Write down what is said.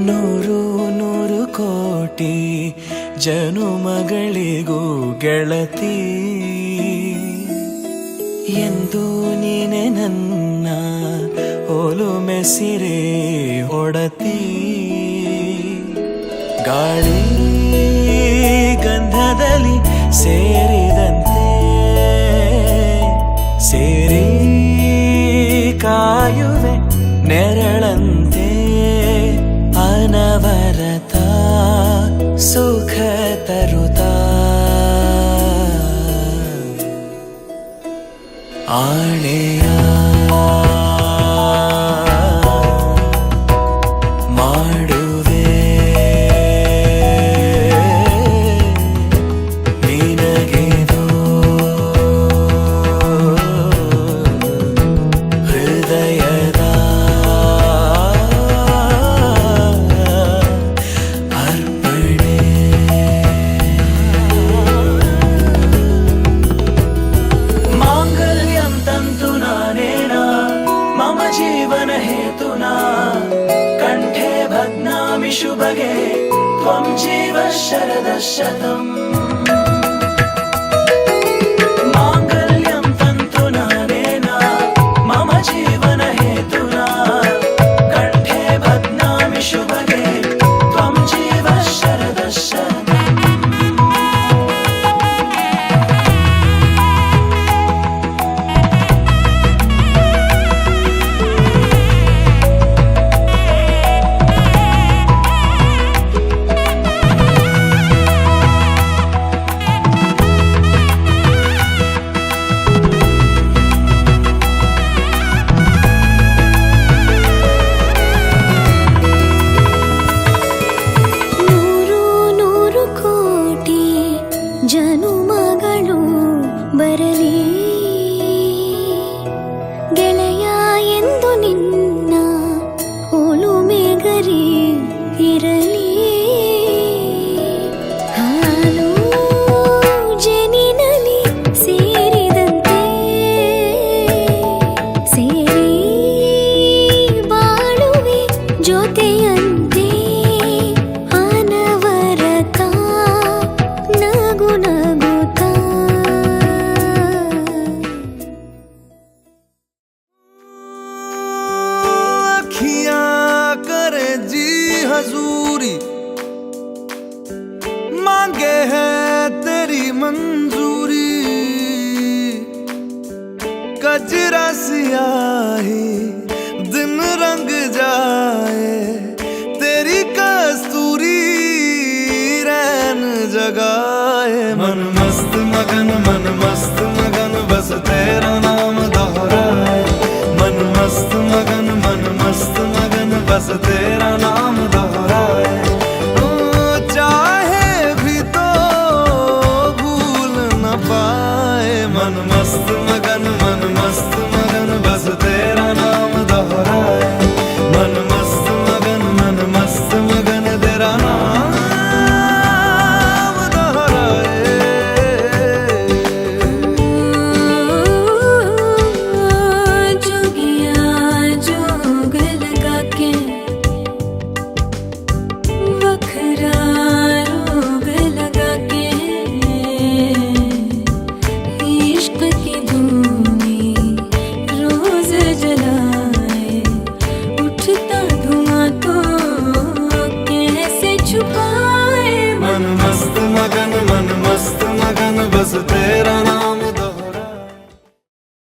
ನೂರು ನೂರು ಕೋಟಿ ಜನುಮಗಳಿಗೂ ಗೆಳತಿ ಎಂದು ನೀನೆ ನನ್ನ ಒಲುಮೆ ಸಿರೆ ಒಡತಿ ಗಾಳಿ ಗಂಧದಲ್ಲಿ ಸೇರಿದಂತೆ ಸೇರಿ ಕಾಯುವೆ ನೆರಳಂತೆ ಅನವರತ ಸುಖ ತರುತ್ತಾ ಆಣೆಯ ಮಾಡುವೆ ನಿನಗೆದೋ ಹೃದಯದ ಅರ್ಪಣೆ ಮಾಂಗಲ್ಯಂ ತಂತು ನಾನೇನ ಮಮ ಜೀವನ ಹೇತುನಾ ಕಂಠೆ ಬಧ್ನಾಮಿ ಶುಭಗೆ ತ್ವಂ ಜೀವ ಶರದ ಶತಂ ಮಾಂಗಲ್ಯಂ ತಂತು ನಾನೇನ ಮಮ ಜೀವನ ಹೇತುನಾ ಕಂಠೆ ಬಧ್ನಾಮಿ ಶುಭಗೆ ತ್ವಂ ಜೀವ ಶರದ ಶತಂ ಜನುಮಗಳು ಬರಲಿ ಗೆಳೆಯ ಎಂದು ನಿನ್ನ ಒಲುಮೆಗರಿ ಇರಲಿ ಹಾಲು ಜನಿನಲಿ ಸೇರಿದಂತೆ ಸೇರಿ ಬಾಳುವೆ ಜೊತೆಯಂತೆ ಅನವರತ ನಗು ನಗುತ್ತಾ अखियां करे जी हजूरी मांगे है तेरी मंजूरी कजरा सियाही